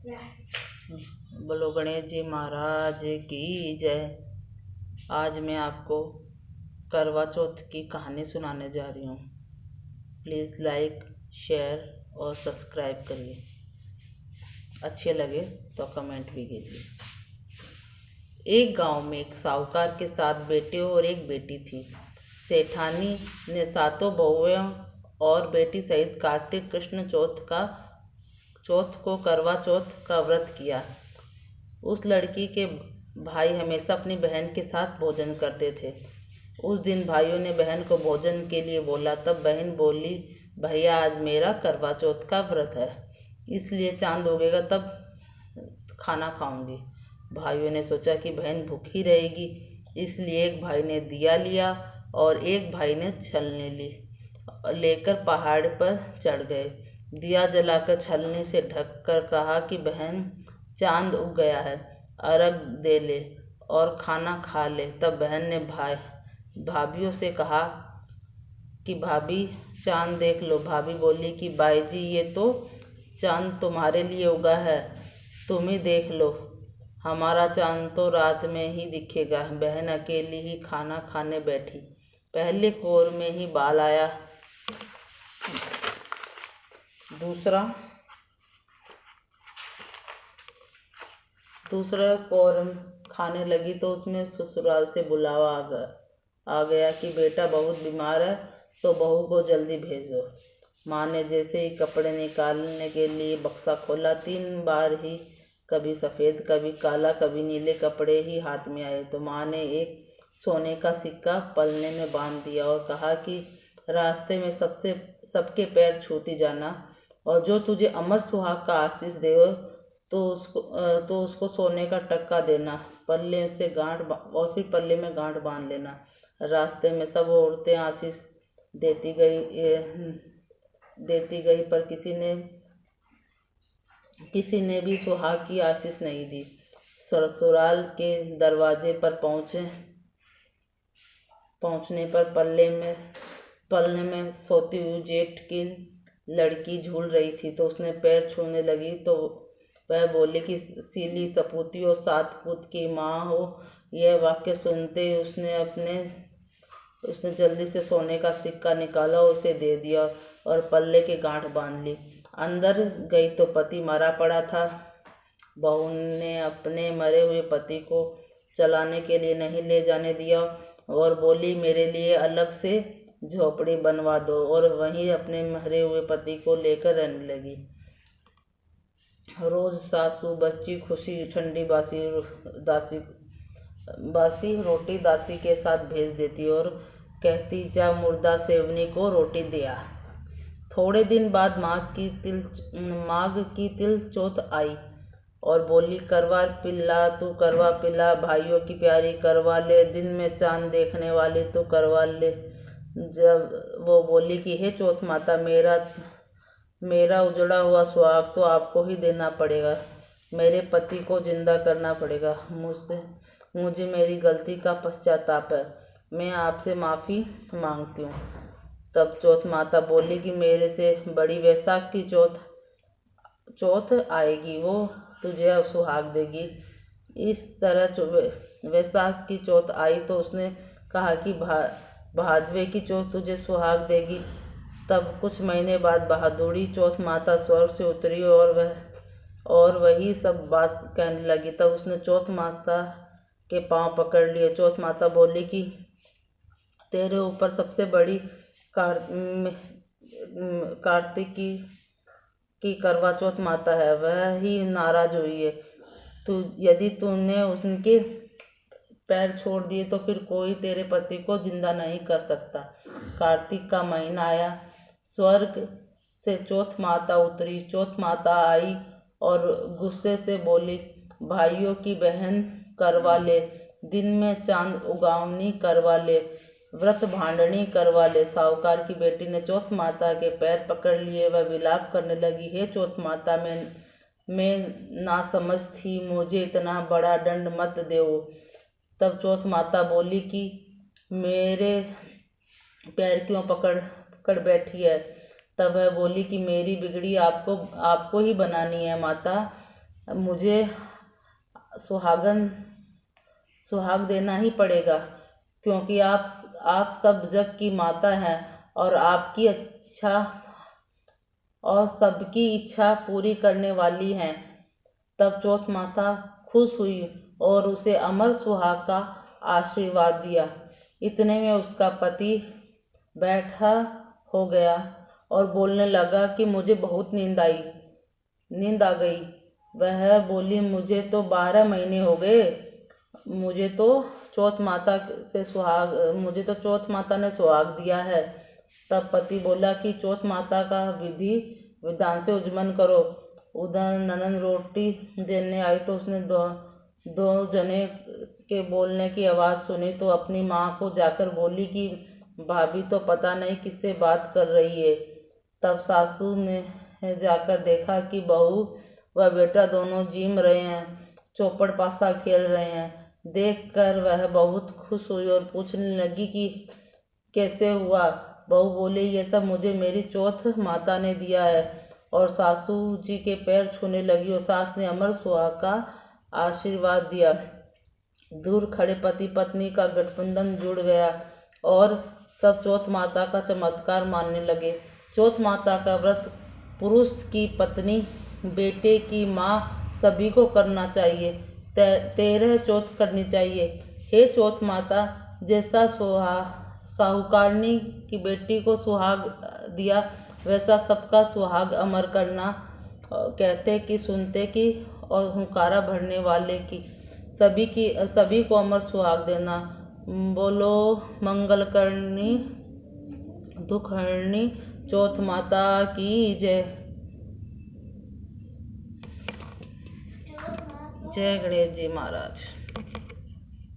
बोलो गणेश जी महाराज की जय। आज मैं आपको करवा चौथ की कहानी सुनाने जा रही हूँ। प्लीज़ लाइक, शेयर और सब्सक्राइब करिए। अच्छे लगे तो कमेंट भी कीजिए। एक गांव में एक साहूकार के 7 बेटे और एक बेटी थी। सेठानी ने 7 बहुओं और बेटी सहित कार्तिक कृष्ण चौथ को करवा चौथ का व्रत किया। उस लड़की के भाई हमेशा अपनी बहन के साथ भोजन करते थे। उस दिन भाइयों ने बहन को भोजन के लिए बोला। तब बहन बोली, भैया आज मेरा करवा चौथ का व्रत है, इसलिए चांद उगेगा तब खाना खाऊंगी। भाइयों ने सोचा कि बहन भूखी रहेगी, इसलिए एक भाई ने दिया लिया और एक भाई ने छलनी लेकर पहाड़ पर चढ़ गए। दिया जलाकर छलनी से ढक कर कहा कि बहन चांद उग गया है, अर्घ दे ले और खाना खा ले। तब बहन ने भाभियों से कहा कि भाभी चांद देख लो। भाभी बोली कि बाई जी ये तो चांद तुम्हारे लिए उगा है, तुम ही देख लो, हमारा चांद तो रात में ही दिखेगा। बहन अकेली ही खाना खाने बैठी। पहले कोर में ही बाल आया, दूसरा कोर खाने लगी तो उसमें ससुराल से बुलावा आ गया कि बेटा बहुत बीमार है, सो बहू को जल्दी भेजो। माँ ने जैसे ही कपड़े निकालने के लिए बक्सा खोला, 3 बार ही कभी सफ़ेद कभी काला कभी नीले कपड़े ही हाथ में आए। तो माँ ने एक सोने का सिक्का पलने में बांध दिया और कहा कि रास्ते में सबके पैर छूती जाना, और जो तुझे अमर सुहाग का आशीष दे तो उसको सोने का टक्का देना, पल्ले से और फिर पल्ले में गांठ बांध लेना। रास्ते में सब औरतें आशीष देती गई पर किसी ने भी सुहाग की आशीष नहीं दी। ससुराल के दरवाजे पर पहुंचने पर पलने में सोती हुई जेठ की लड़की झूल रही थी, तो उसने पैर छूने लगी तो वह बोली कि सीली सपूती और 7 पूत की माँ हो। यह वाक्य सुनते ही उसने जल्दी से सोने का सिक्का निकाला और उसे दे दिया और पल्ले के गांठ बांध ली। अंदर गई तो पति मरा पड़ा था। बहू ने अपने मरे हुए पति को चलाने के लिए नहीं ले जाने दिया और बोली, मेरे लिए अलग से झोपड़ी बनवा दो, और वहीं अपने मरे हुए पति को लेकर रहने लगी। रोज सासू बच्ची खुशी ठंडी बासी रोटी दासी के साथ भेज देती और कहती, जा मुर्दा सेवनी को रोटी दिया। थोड़े दिन बाद माघ की तिल चौथ आई और बोली, करवा पिल्ला भाइयों की प्यारी करवा ले, दिन में चांद देखने वाली तो करवा ले। जब वो बोली कि हे चौथ माता, मेरा उजड़ा हुआ सुहाग तो आपको ही देना पड़ेगा, मेरे पति को जिंदा करना पड़ेगा। मुझे मेरी गलती का पश्चाताप है, मैं आपसे माफ़ी मांगती हूँ। तब चौथ माता बोली कि मेरे से बड़ी वैशाख की चौथ आएगी, वो तुझे सुहाग देगी। इस तरह वैशाख की चौथ आई तो उसने कहा कि भादवे की चौथ तुझे सुहाग देगी। तब कुछ महीने बाद बहादुरी चौथ माता स्वर्ग से उतरी और वही सब बात कहने लगी। तब उसने चौथ माता के पांव पकड़ लिए। चौथ माता बोली कि तेरे ऊपर सबसे बड़ी कार्तिक की करवा चौथ माता है, वह ही नाराज हुई है। यदि तूने उनके पैर छोड़ दिए तो फिर कोई तेरे पति को जिंदा नहीं कर सकता। कार्तिक का महीना आया, स्वर्ग से चौथ माता उतरी। चौथ माता आई और गुस्से से बोली, भाइयों की बहन करवा ले, दिन में चांद उगावनी करवा ले, व्रत भांडनी करवा ले। साहूकार की बेटी ने चौथ माता के पैर पकड़ लिए। वह विलाप करने लगी, हे चौथ माता, मैं नासमझ थी, मुझे इतना बड़ा दंड मत दो। तब चौथ माता बोली कि मेरे पैर क्यों पकड़ बैठी है। तब वह बोली कि मेरी बिगड़ी आपको ही बनानी है माता, मुझे सुहाग देना ही पड़ेगा, क्योंकि आप सब जग की माता हैं और आपकी अच्छा और सबकी इच्छा पूरी करने वाली हैं। तब चौथ माता खुश हुई और उसे अमर सुहाग का आशीर्वाद दिया। इतने में उसका पति बैठा हो गया और बोलने लगा कि मुझे बहुत नींद आ गई। वह बोली, मुझे तो 12 महीने हो गए, मुझे तो चौथ माता ने सुहाग दिया है। तब पति बोला कि चौथ माता का विधि विधान से उज्जमन करो। उधर ननद रोटी देने आई तो उसने दो जने के बोलने की आवाज़ सुनी तो अपनी माँ को जाकर बोली कि भाभी तो पता नहीं किससे बात कर रही है। तब सासू ने जाकर देखा कि बहू व बेटा दोनों जिम रहे हैं, चौपड़ पासा खेल रहे हैं। देखकर वह बहुत खुश हुई और पूछने लगी कि कैसे हुआ। बहू बोली, ये सब मुझे मेरी चौथ माता ने दिया है, और सासू जी के पैर छूने लगी और सास ने अमर सुहाग का आशीर्वाद दिया। दूर खड़े पति पत्नी का गठबंधन जुड़ गया और सब चौथ माता का चमत्कार मानने लगे। चौथ माता का व्रत पुरुष की पत्नी, बेटे की माँ सभी को करना चाहिए। 13 चौथ करनी चाहिए। हे चौथ माता, जैसा साहूकारनी की बेटी को सुहाग दिया, वैसा सबका सुहाग अमर करना। कहते कि सुनते कि और हुंकारा भरने वाले की सभी को अमर सुहाग देना। बोलो मंगल करनी दुख हरणी चौथ माता की जय। जय गणेश जी महाराज।